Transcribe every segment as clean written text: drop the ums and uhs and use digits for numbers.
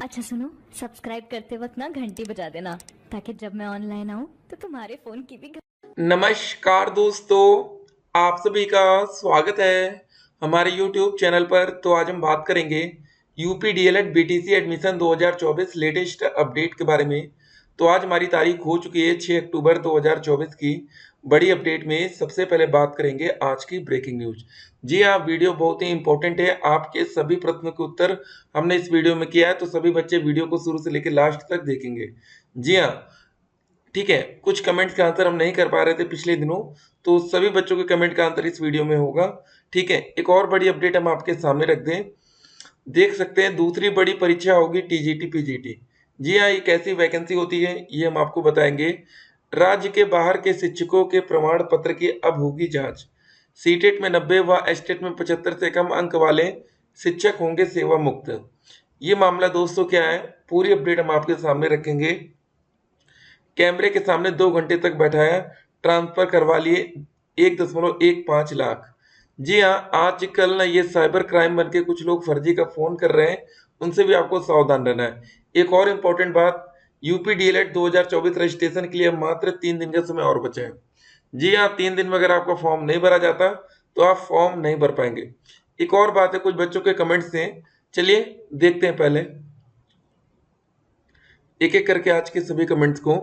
अच्छा सुनो, सब्सक्राइब करते वक्त ना घंटी बजा देना ताकि जब मैं ऑनलाइन आऊँ तो तुम्हारे फोन की भी नमस्कार दोस्तों, आप सभी का स्वागत है हमारे YouTube चैनल पर। तो आज हम बात करेंगे UP DElEd BTC admission 2024 latest update के बारे में। तो आज हमारी तारीख हो चुकी है 6 अक्टूबर 2024 की। बड़ी अपडेट में सबसे पहले बात करेंगे आज की ब्रेकिंग न्यूज। जी हाँ, वीडियो बहुत ही इंपॉर्टेंट है। आपके सभी प्रश्नों के उत्तर हमने इस वीडियो में किया है, तो सभी बच्चे वीडियो को शुरू से लेकर लास्ट तक देखेंगे। जी हाँ, ठीक है। कुछ कमेंट्स का आंसर हम नहीं कर पा रहे थे पिछले दिनों, तो सभी बच्चों के कमेंट का आंसर इस वीडियो में होगा। ठीक है, एक और बड़ी अपडेट हम आपके सामने रख दें। देख सकते हैं दूसरी बड़ी परीक्षा होगी टीजीटी पीजीटी। जी हाँ, ये कैसी वैकेंसी होती है ये हम आपको बताएंगे। राज्य के बाहर के शिक्षकों के प्रमाण पत्र की अब होगी जांच। सीटेट में 90 व एस्टेट में 75 से कम अंक वाले शिक्षक होंगे सेवा मुक्त। ये मामला दोस्तों क्या है, पूरी अपडेट हम आपके सामने रखेंगे। कैमरे के सामने 2 घंटे तक बैठाया, ट्रांसफर करवा लिए 1.15 लाख। जी हाँ, आजकल ना ये साइबर क्राइम बन के कुछ लोग फर्जी का फोन कर रहे हैं, उनसे भी आपको सावधान रहना है। एक और इम्पोर्टेंट बात, यूपी डीएलएड 2024 रजिस्ट्रेशन के लिए मात्र 3 दिन का समय और बचा है। जी हाँ, 3 दिन में अगर आपका फॉर्म नहीं भरा जाता तो आप फॉर्म नहीं भर पाएंगे। एक और बात है, कुछ बच्चों के कमेंट्स हैं, चलिए देखते हैं। पहले एक एक करके आज के सभी कमेंट्स को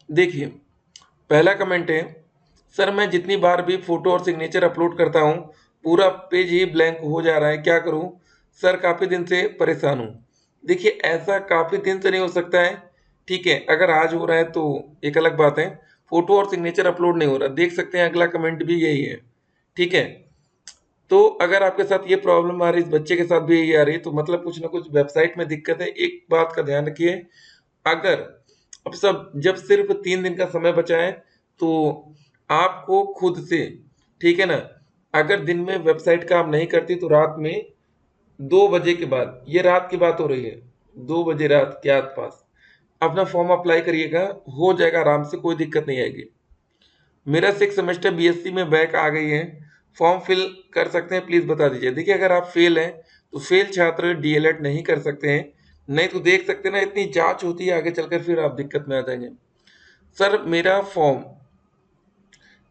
देखिए। पहला कमेंट है, सर मैं जितनी बार भी फोटो और सिग्नेचर अपलोड करता हूँ पूरा पेज ही ब्लैंक हो जा रहा है, क्या करूँ सर, काफ़ी दिन से परेशान हूँ। देखिए, ऐसा काफ़ी दिन से नहीं हो सकता है। ठीक है, अगर आज हो रहा है तो एक अलग बात है। फोटो और सिग्नेचर अपलोड नहीं हो रहा, देख सकते हैं अगला कमेंट भी यही है। ठीक है, तो अगर आपके साथ ये प्रॉब्लम आ रही, इस बच्चे के साथ भी यही आ रही है, तो मतलब कुछ ना कुछ वेबसाइट में दिक्कत है। एक बात का ध्यान रखिए, अगर अब सब जब सिर्फ 3 दिन का समय बचा है तो आपको खुद से, ठीक है ना, अगर दिन में वेबसाइट काम नहीं करती तो रात में 2 बजे के बाद, ये रात की बात हो रही है, 2 बजे रात के आसपास अपना फॉर्म अप्लाई करिएगा, हो जाएगा आराम से, कोई दिक्कत नहीं आएगी। मेरा 6 सेमेस्टर बीएससी में बैक आ गई है, फॉर्म फिल कर सकते हैं, प्लीज बता दीजिए। देखिए, अगर आप फेल हैं तो फेल छात्र डीएलएड नहीं कर सकते हैं, नहीं तो देख सकते हैं ना, इतनी जांच होती है आगे चलकर, फिर आप दिक्कत में आ जाएंगे। सर मेरा फॉर्म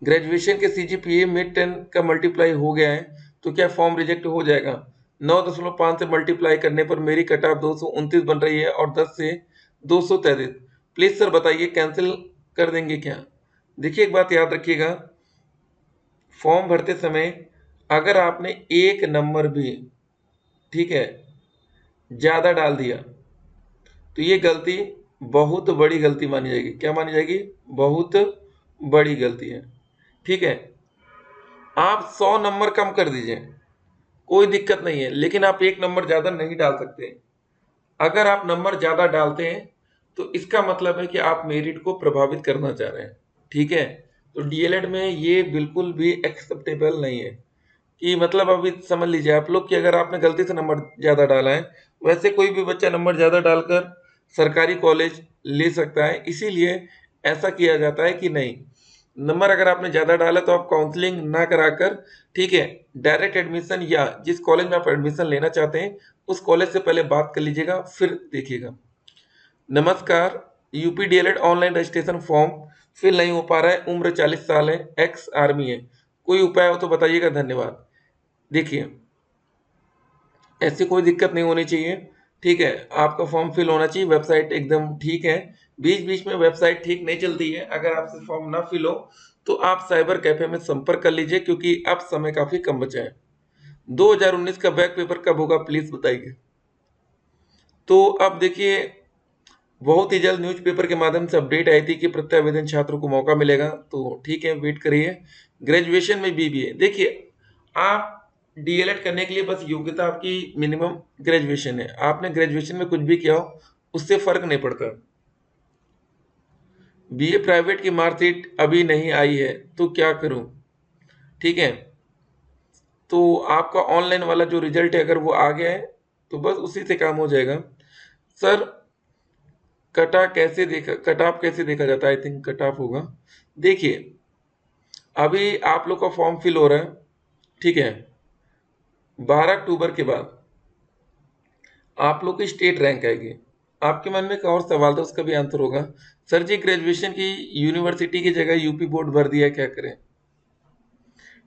ग्रेजुएशन के सीजीपीए मिड 10 का मल्टीप्लाई हो गया है, तो क्या फॉर्म रिजेक्ट हो जाएगा? 9.5 से मल्टीप्लाई करने पर मेरी कट ऑफ 229 बन रही है और 10 से 233। प्लीज सर बताइए कैंसिल कर देंगे क्या? देखिए, एक बात याद रखिएगा, फॉर्म भरते समय अगर आपने एक नंबर भी, ठीक है, ज्यादा डाल दिया तो ये गलती बहुत बड़ी गलती मानी जाएगी। क्या मानी जाएगी? बहुत बड़ी गलती है। ठीक है, आप 100 नंबर कम कर दीजिए, कोई दिक्कत नहीं है, लेकिन आप एक नंबर ज्यादा नहीं डाल सकते। अगर आप नंबर ज्यादा डालते हैं तो इसका मतलब है कि आप मेरिट को प्रभावित करना चाह रहे हैं। ठीक है, तो डीएलएड में ये बिल्कुल भी एक्सेप्टेबल नहीं है। कि मतलब अभी समझ लीजिए आप लोग कि अगर आपने गलती से नंबर ज़्यादा डाला है, वैसे कोई भी बच्चा नंबर ज़्यादा डालकर सरकारी कॉलेज ले सकता है, इसीलिए ऐसा किया जाता है कि नहीं, नंबर अगर आपने ज़्यादा डाला तो आप काउंसलिंग ना कराकर, ठीक है, डायरेक्ट एडमिशन या जिस कॉलेज में आप एडमिशन लेना चाहते हैं उस कॉलेज से पहले बात कर लीजिएगा, फिर देखिएगा। नमस्कार, UP DElEd online registration form fill नहीं हो पा रहा है, उम्र 40 साल है, एक्स आर्मी है, कोई उपाय हो तो बताइएगा, धन्यवाद। देखिए, ऐसी कोई दिक्कत नहीं होनी चाहिए। ठीक है, आपका फॉर्म फिल होना चाहिए, वेबसाइट एकदम ठीक है। बीच बीच में वेबसाइट ठीक नहीं चलती है, अगर आपसे फॉर्म ना फिल हो तो आप साइबर कैफे में संपर्क कर लीजिए, क्योंकि अब समय काफी कम बचा है। 2019 का बैक पेपर कब होगा प्लीज बताइए। तो अब देखिए, बहुत ही जल्द न्यूज़पेपर के माध्यम से अपडेट आई थी कि प्रत्यावेदन छात्रों को मौका मिलेगा, तो ठीक है, वेट करिए। ग्रेजुएशन में बीबीए, देखिए, आप डीएलएड करने के लिए बस योग्यता आपकी मिनिमम ग्रेजुएशन है, आपने ग्रेजुएशन में कुछ भी किया हो उससे फर्क नहीं पड़ता। बीए प्राइवेट की मार्कशीट अभी नहीं आई है तो क्या करूं? ठीक है, तो आपका ऑनलाइन वाला जो रिजल्ट है अगर वो आ गया है तो बस उसी से काम हो जाएगा। सर कट ऑफ कैसे देखा जाता है? आई थिंक कट ऑफ होगा। देखिए, अभी आप लोग का फॉर्म फिल हो रहा है, ठीक है, 12 अक्टूबर के बाद आप लोग की स्टेट रैंक आएगी। आपके मन में एक और सवाल था, उसका भी आंसर होगा। सर जी, ग्रेजुएशन की यूनिवर्सिटी की जगह यूपी बोर्ड भर दिया, क्या करें?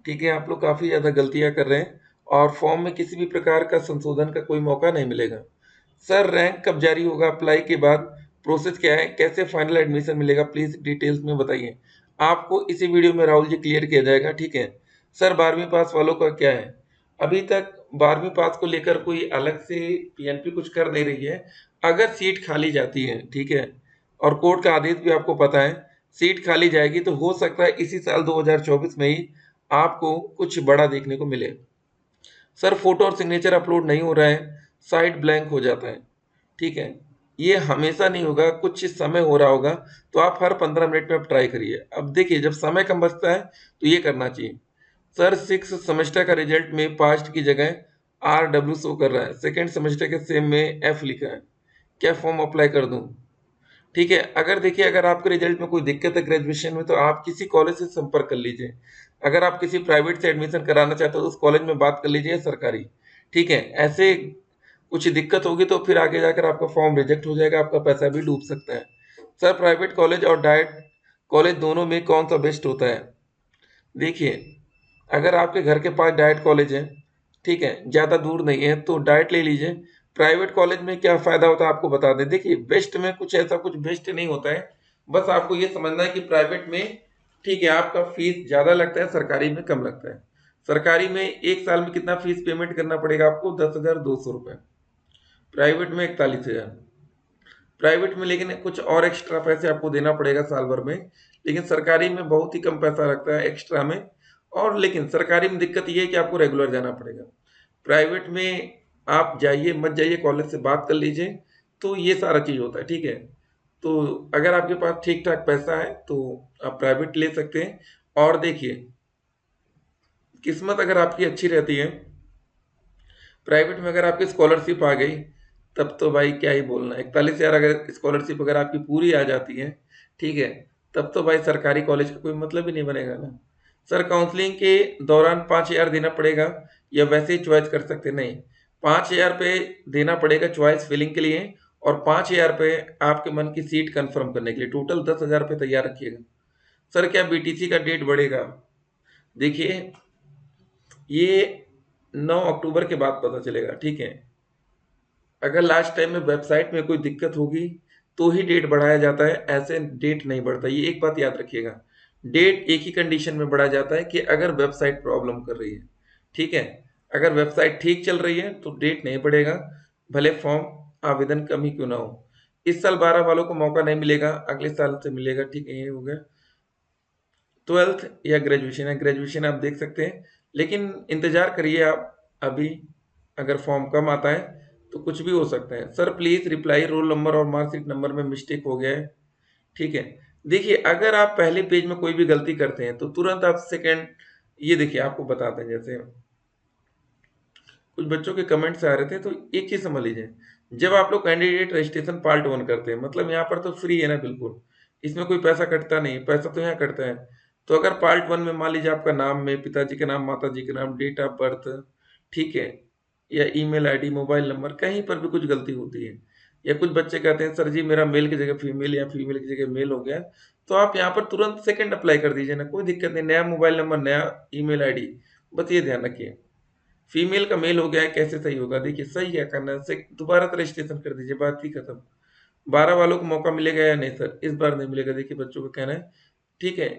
ठीक है, आप लोग काफ़ी ज़्यादा गलतियाँ कर रहे हैं और फॉर्म में किसी भी प्रकार का संशोधन का कोई मौका नहीं मिलेगा। सर, रैंक कब जारी होगा? अप्लाई के बाद प्रोसेस क्या है? कैसे फाइनल एडमिशन मिलेगा? प्लीज़ डिटेल्स में बताइए। आपको इसी वीडियो में राहुल जी क्लियर किया जाएगा, ठीक है? सर, 12वीं पास वालों का क्या है? अभी तक 12वीं पास को लेकर कोई अलग से पीएनपी कुछ कर नहीं रही है। अगर सीट खाली जाती है, ठीक है, और कोर्ट का आदेश भी आपको पता है, सीट खाली जाएगी तो हो सकता है इसी साल 2024 में ही आपको कुछ बड़ा देखने को मिले। सर, फोटो और सिग्नेचर अपलोड नहीं हो रहा है, साइट ब्लैंक हो जाता है, ठीक है? ये हमेशा नहीं होगा, कुछ समय हो रहा होगा, तो आप हर 15 मिनट में आप ट्राई करिए। अब देखिए, जब समय कम बचता है तो ये करना चाहिए। सर, 6 सेमेस्टर का रिजल्ट में पास्ट की जगह RW शो कर रहा है, सेकेंड सेमेस्टर के सेम में F लिखा है, क्या फॉर्म अप्लाई कर दूं? ठीक है, अगर देखिए, अगर आपके रिजल्ट में कोई दिक्कत है ग्रेजुएशन में, तो आप किसी कॉलेज से संपर्क कर लीजिए। अगर आप किसी प्राइवेट से एडमिशन कराना चाहते हो तो उस कॉलेज में बात कर लीजिए, सरकारी। ठीक है, ऐसे कुछ दिक्कत होगी तो फिर आगे जाकर आपका फॉर्म रिजेक्ट हो जाएगा, आपका पैसा भी डूब सकता है। सर, प्राइवेट कॉलेज और डाइट कॉलेज दोनों में कौन सा बेस्ट होता है? देखिए, अगर आपके घर के पास डाइट कॉलेज है, ठीक है, ज़्यादा दूर नहीं है, तो डाइट ले लीजिए। प्राइवेट कॉलेज में क्या फ़ायदा होता है आपको बता दें। देखिए, बेस्ट में कुछ ऐसा कुछ बेस्ट नहीं होता है। बस आपको ये समझना है कि प्राइवेट में, ठीक है, आपका फीस ज़्यादा लगता है, सरकारी में कम लगता है। सरकारी में 1 साल में कितना फीस पेमेंट करना पड़ेगा आपको? 10,200 रुपये। प्राइवेट में 41,000। प्राइवेट में लेकिन कुछ और एक्स्ट्रा पैसे आपको देना पड़ेगा साल भर में, लेकिन सरकारी में बहुत ही कम पैसा लगता है एक्स्ट्रा में। और लेकिन सरकारी में दिक्कत ये है कि आपको रेगुलर जाना पड़ेगा। प्राइवेट में आप जाइए मत जाइए, कॉलेज से बात कर लीजिए, तो ये सारा चीज़ होता है, ठीक है? तो अगर आपके पास ठीक ठाक पैसा है तो आप प्राइवेट ले सकते हैं। और देखिए, किस्मत अगर आपकी अच्छी रहती है, प्राइवेट में अगर आपकी स्कॉलरशिप आ गई, तब तो भाई क्या ही बोलना। 41,000 अगर स्कॉलरशिप अगर आपकी पूरी आ जाती है, ठीक है, तब तो भाई सरकारी कॉलेज का कोई मतलब ही नहीं बनेगा ना। सर, काउंसलिंग के दौरान 5,000 देना पड़ेगा या वैसे ही चॉइस कर सकते? नहीं, 5,000 पे देना पड़ेगा चॉइस फिलिंग के लिए, और 5,000 पे आपके मन की सीट कंफर्म करने के लिए। टोटल 10,000 पे तैयार रखिएगा। सर, क्या बीटीसी का डेट बढ़ेगा? देखिए, ये 9 अक्टूबर के बाद पता चलेगा, ठीक है? अगर लास्ट टाइम में वेबसाइट में कोई दिक्कत होगी तो ही डेट बढ़ाया जाता है, ऐसे डेट नहीं बढ़ता। ये एक बात याद रखिएगा। डेट एक ही कंडीशन में बढ़ाया जाता है कि अगर वेबसाइट प्रॉब्लम कर रही है, ठीक है? अगर वेबसाइट ठीक चल रही है तो डेट नहीं बढ़ेगा, भले फॉर्म आवेदन कम ही क्यों ना हो। इस साल 12 वालों को मौका नहीं मिलेगा, अगले साल से मिलेगा, ठीक है? ये हो गया। 12th या ग्रेजुएशन है, ग्रेजुएशन आप देख सकते हैं, लेकिन इंतजार करिए आप अभी। अगर फॉर्म कम आता है तो कुछ भी हो सकता है। Sir, please reply, roll number और मार्कशीट नंबर में मिस्टेक हो गया है, ठीक है? देखिए, अगर आप पहले पेज में कोई भी गलती करते हैं तो तुरंत आप सेकंड, ये देखिए आपको बताते हैं। जैसे कुछ बच्चों के कमेंट्स आ रहे थे, तो एक चीज समझ लीजिए। जब आप लोग कैंडिडेट रजिस्ट्रेशन पार्ट 1 करते हैं, मतलब यहाँ पर तो फ्री है ना, बिल्कुल, इसमें कोई पैसा कटता नहीं, पैसा तो यहाँ कटता है। तो अगर पार्ट 1 में मान लीजिए आपका नाम में पिताजी के नाम, माता जी के नाम, डेट ऑफ बर्थ, ठीक है, या ईमेल आईडी, मोबाइल नंबर, कहीं पर भी कुछ गलती होती है, या कुछ बच्चे कहते हैं सर जी मेरा मेल की जगह फीमेल या फीमेल की जगह मेल हो गया, तो आप यहाँ पर तुरंत सेकंड अप्लाई कर दीजिए ना, कोई दिक्कत नहीं। नया मोबाइल नंबर, नया ईमेल आईडी, बस ये ध्यान रखिए। फीमेल का मेल हो गया है, कैसे सही होगा? देखिए, सही क्या करना है, दोबारा से रजिस्ट्रेशन कर दीजिए, बात ही खत्म। 12 वालों को मौका मिलेगा या नहीं? सर, इस बार नहीं मिलेगा, देखिए बच्चों का कहना है, ठीक है?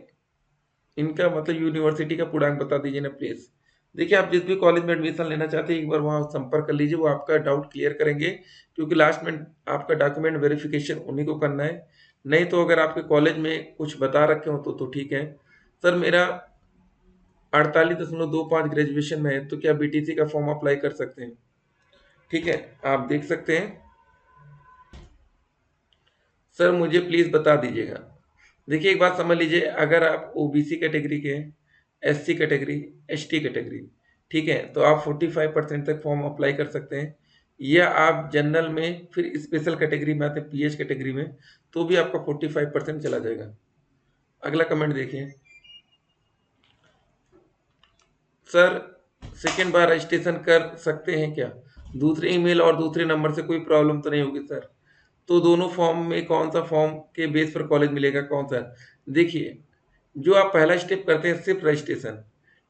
इनका मतलब यूनिवर्सिटी का पूर्णांक बता दीजिए ना प्लीज। देखिए, आप जिस भी कॉलेज में एडमिशन लेना चाहते हैं, एक बार वहाँ संपर्क कर लीजिए, वो आपका डाउट क्लियर करेंगे, क्योंकि लास्ट में आपका डॉक्यूमेंट वेरिफिकेशन उन्हीं को करना है। नहीं तो अगर आपके कॉलेज में कुछ बता रखे हो तो ठीक है। सर, मेरा 48.25 ग्रेजुएशन में है, तो क्या बीटीसी का फॉर्म अप्लाई कर सकते हैं? ठीक है, आप देख सकते हैं। सर, मुझे प्लीज बता दीजिएगा। देखिए, एक बात समझ लीजिए, अगर आप ओबीसी कैटेगरी के हैं, एससी कैटेगरी, एसटी कैटेगरी, ठीक है, तो आप 45% तक फॉर्म अप्लाई कर सकते हैं। या आप जनरल में फिर स्पेशल कैटेगरी में आते हैं, पीएच कैटेगरी में, तो भी आपका 45% चला जाएगा। अगला कमेंट देखिए। सर, सेकेंड बार रजिस्ट्रेशन कर सकते हैं क्या? दूसरे ईमेल और दूसरे नंबर से कोई प्रॉब्लम तो नहीं होगी? सर, तो दोनों फॉर्म में कौन सा फॉर्म के बेस पर कॉलेज मिलेगा, कौन सा? देखिए, जो आप पहला स्टेप करते हैं सिर्फ रजिस्ट्रेशन,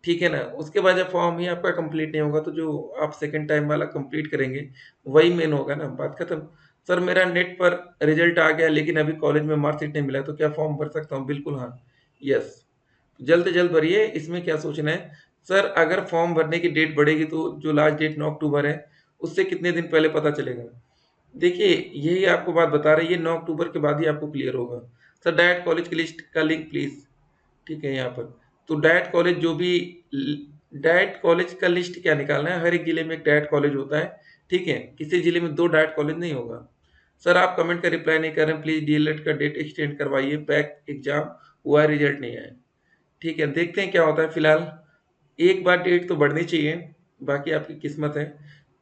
ठीक है ना, उसके बाद जब फॉर्म ही आपका कंप्लीट नहीं होगा तो जो आप सेकंड टाइम वाला कंप्लीट करेंगे वही मेन होगा ना, बात खत्म। सर मेरा नेट पर रिजल्ट आ गया लेकिन अभी कॉलेज में मार्कशीट नहीं मिला तो क्या फॉर्म भर सकता हूँ? बिल्कुल हाँ, यस, जल्द से जल्द भरिए, इसमें क्या सोचना है। सर अगर फॉर्म भरने की डेट बढ़ेगी तो जो लास्ट डेट 9 अक्टूबर है उससे कितने दिन पहले पता चलेगा? देखिए, यही आपको बात बता रही है, 9 अक्टूबर के बाद ही आपको क्लियर होगा। सर डायरेक्ट कॉलेज की लिस्ट का लिंक प्लीज़, ठीक है यहाँ पर। तो डायरेक्ट कॉलेज जो भी डायरेक्ट कॉलेज का लिस्ट क्या निकालना है, हर एक जिले में एक डायरेक्ट कॉलेज होता है, ठीक है, किसी जिले में 2 डायरेक्ट कॉलेज नहीं होगा। सर आप कमेंट का रिप्लाई नहीं कर रहे हैं, प्लीज़ डीएलएड का डेट एक्सटेंड करवाइए, बैक एग्जाम हुआ है, रिजल्ट नहीं आया। ठीक है, देखते हैं क्या होता है। फिलहाल एक बार डेट तो बढ़नी चाहिए, बाकी आपकी किस्मत है।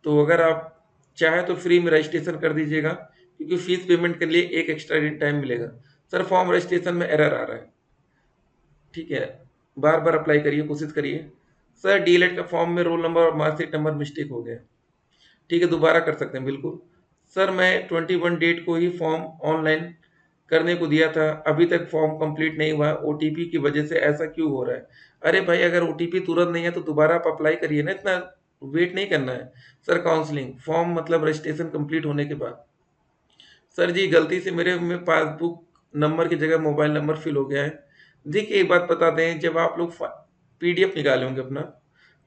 तो अगर आप चाहे तो फ्री में रजिस्ट्रेशन कर दीजिएगा, क्योंकि फीस पेमेंट के लिए एक एक्स्ट्रा दिन टाइम मिलेगा। सर फॉर्म रजिस्ट्रेशन में एरर आ रहा है, ठीक है, बार बार अप्लाई करिए, कोशिश करिए। सर डीएलएड का फॉर्म में रोल नंबर और मार्कशीट नंबर मिस्टेक हो गया, ठीक है, दोबारा कर सकते हैं बिल्कुल। सर मैं 21 डेट को ही फॉर्म ऑनलाइन करने को दिया था, अभी तक फॉर्म कंप्लीट नहीं हुआ, ओटीपी की वजह से ऐसा क्यों हो रहा है? अरे भाई अगर ओटीपी तुरंत नहीं है तो दोबारा आप अप्लाई करिए ना, इतना वेट नहीं करना है। सर काउंसलिंग फॉर्म मतलब रजिस्ट्रेशन कंप्लीट होने के बाद। सर जी गलती से मेरे में पासबुक नंबर की जगह मोबाइल नंबर फिल हो गया है। देखिए एक बात बता दें, जब आप लोग पीडीएफ निकाले होंगे अपना,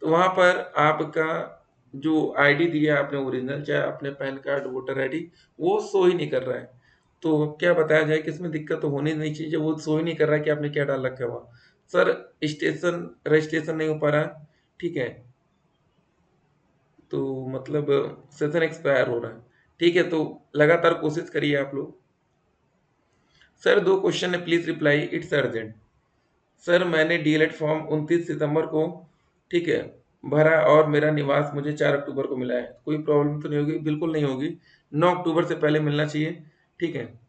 तो वहाँ पर आपका जो आईडी दिया है आपने ओरिजिनल, चाहे आपने पैन कार्ड वोटर आईडी, वो शो ही नहीं कर रहा है। तो क्या बताया जाए कि इसमें दिक्कत तो होनी नहीं चाहिए, वो शो ही नहीं कर रहा है कि आपने क्या डाल रखा है वहाँ। सर स्टेशन रजिस्ट्रेशन नहीं हो पा रहा, ठीक है, तो मतलब सेशन एक्सपायर हो रहा है, ठीक है, तो लगातार कोशिश करिए आप लोग। सर 2 क्वेश्चन है, please reply, it's urgent. Sir मैंने डीएलएड फॉर्म 29 सितंबर को, ठीक है, भरा और मेरा निवास मुझे 4 अक्टूबर को मिला है, कोई प्रॉब्लम तो नहीं होगी? बिल्कुल नहीं होगी, 9 अक्टूबर से पहले मिलना चाहिए, ठीक है।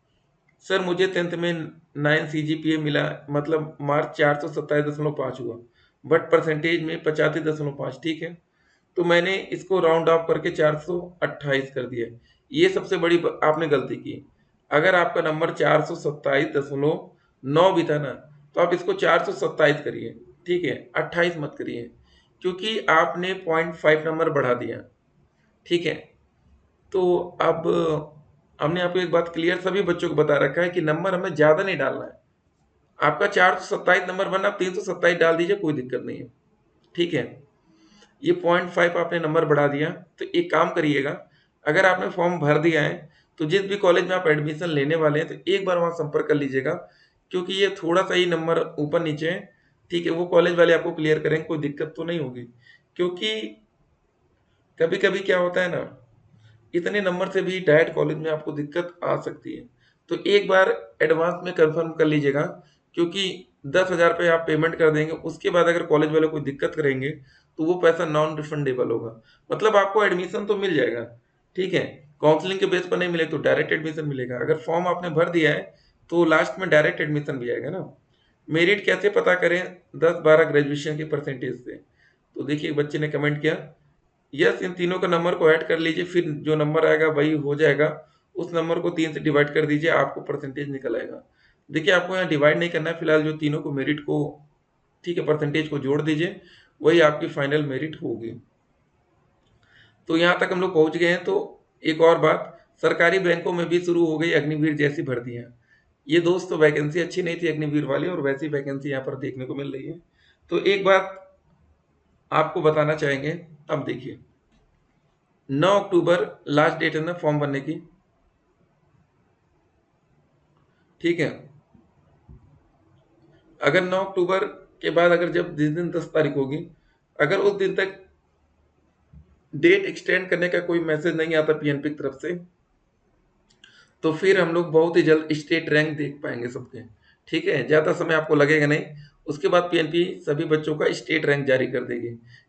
सर मुझे 10th में 9 सीजीपीए मिला, मतलब मार्च 427.5 हुआ, बट परसेंटेज में 85.5, ठीक है, तो मैंने इसको राउंड ऑफ करके 428 कर दिया। ये सबसे बड़ी आपने गलती की। अगर आपका नंबर 427.9 भी था ना, तो आप इसको 427 करिए, ठीक है, 28 मत करिए, क्योंकि आपने 0.5 नंबर बढ़ा दिया, ठीक है। तो अब हमने आपको एक बात क्लियर सभी बच्चों को बता रखा है कि नंबर हमें ज़्यादा नहीं डालना है। आपका 427 नंबर बना, आप 327 डाल दीजिए, कोई दिक्कत नहीं है, ठीक है। ये 0.5 आपने नंबर बढ़ा दिया, तो एक काम करिएगा, अगर आपने फॉर्म भर दिया है तो जिस भी कॉलेज में आप एडमिशन लेने वाले हैं तो एक बार वहाँ संपर्क कर लीजिएगा, क्योंकि ये थोड़ा सा ही नंबर ऊपर नीचे है, ठीक है, वो कॉलेज वाले आपको क्लियर करेंगे, कोई दिक्कत तो नहीं होगी। क्योंकि कभी कभी क्या होता है ना, इतने नंबर से भी डायरेक्ट कॉलेज में आपको दिक्कत आ सकती है। तो एक बार एडवांस में कंफर्म कर लीजिएगा, क्योंकि 10,000 रुपये आप पेमेंट कर देंगे, उसके बाद अगर कॉलेज वाले कोई दिक्कत करेंगे तो वो पैसा नॉन रिफंडेबल होगा। मतलब आपको एडमिशन तो मिल जाएगा, ठीक है, काउंसलिंग के बेस पर नहीं मिले तो डायरेक्ट एडमिशन मिलेगा। अगर फॉर्म आपने भर दिया है तो लास्ट में डायरेक्ट एडमिशन भी आएगा ना। मेरिट कैसे पता करें? 10-12 ग्रेजुएशन के परसेंटेज से। तो देखिए बच्चे ने कमेंट किया, यस, इन तीनों का नंबर को ऐड कर लीजिए, फिर जो नंबर आएगा वही हो जाएगा, उस नंबर को 3 से डिवाइड कर दीजिए, आपको परसेंटेज निकल आएगा। देखिए आपको यहाँ डिवाइड नहीं करना है, फिलहाल जो तीनों को मेरिट को, ठीक है, परसेंटेज को जोड़ दीजिए, वही आपकी फाइनल मेरिट होगी। तो यहाँ तक हम लोग पहुँच गए हैं। तो एक और बात, सरकारी बैंकों में भी शुरू हो गई अग्निवीर जैसी भर्तियाँ। ये दोस्त तो वैकेंसी अच्छी नहीं थी अग्निवीर वाली, और वैसी वैकेंसी यहाँ पर देखने को मिल रही है। तो एक बात आपको बताना चाहेंगे, अब देखिए 9 अक्टूबर लास्ट डेट है ना फॉर्म भरने की, ठीक है। अगर 9 अक्टूबर के बाद अगर जब जिस दिन 10 तारीख होगी, अगर उस दिन तक डेट एक्सटेंड करने का कोई मैसेज नहीं आता पीएनपी की तरफ से, तो फिर हम लोग बहुत ही जल्द स्टेट रैंक देख पाएंगे सबके, ठीक है, ज़्यादा समय आपको लगेगा नहीं। उसके बाद पीएनपी सभी बच्चों का स्टेट रैंक जारी कर देगी,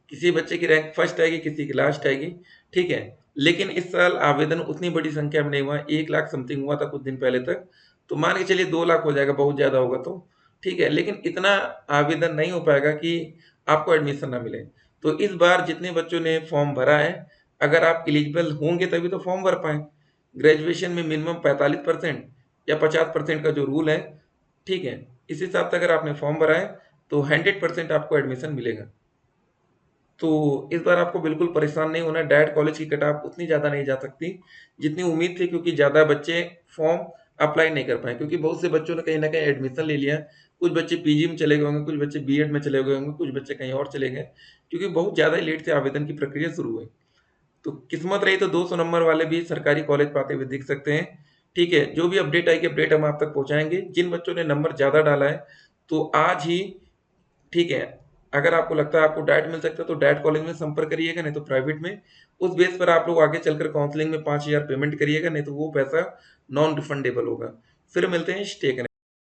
किसी बच्चे की रैंक फर्स्ट आएगी, किसी की लास्ट आएगी, ठीक है। लेकिन इस साल आवेदन उतनी बड़ी संख्या में नहीं हुआ, 1 लाख समथिंग हुआ था कुछ दिन पहले तक, तो मान के चलिए 2 लाख हो जाएगा, बहुत ज़्यादा होगा तो, ठीक है, लेकिन इतना आवेदन नहीं हो पाएगा कि आपको एडमिशन ना मिले। तो इस बार जितने बच्चों ने फॉर्म भरा है, अगर आप एलिजिबल होंगे तभी तो फॉर्म भर पाए, ग्रेजुएशन में मिनिमम 45% या 50% का जो रूल है, ठीक है, इस हिसाब से अगर आपने फॉर्म भरा है तो 100% आपको एडमिशन मिलेगा। तो इस बार आपको बिल्कुल परेशान नहीं होना है, डायरेक्ट कॉलेज की कट ऑफ उतनी ज़्यादा नहीं जा सकती जितनी उम्मीद थी, क्योंकि ज़्यादा बच्चे फॉर्म अप्लाई नहीं कर पाए, क्योंकि बहुत से बच्चों ने कहीं ना कहीं एडमिशन ले लिया। कुछ बच्चे पीजी में चले गए होंगे, कुछ बच्चे बीएड में चले गए होंगे, कुछ बच्चे कहीं और चले गए, क्योंकि बहुत ज़्यादा ही लेट से आवेदन की प्रक्रिया शुरू हुई। तो किस्मत रही तो 200 नंबर वाले भी सरकारी कॉलेज पाते हुए दिख सकते हैं। ठीक है, जो भी अपडेट आएगी अपडेट हम आप तक पहुंचाएंगे। जिन बच्चों ने नंबर ज़्यादा डाला है तो आज ही, ठीक है, अगर आपको लगता है आपको डायरेक्ट मिल सकता है तो डायरेक्ट कॉलेज में संपर्क करिएगा, नहीं तो प्राइवेट में। उस बेस पर आप लोग आगे चलकर काउंसलिंग में 5,000 पेमेंट करिएगा, नहीं तो वो पैसा नॉन रिफंडेबल होगा। फिर मिलते हैं, स्टे करें।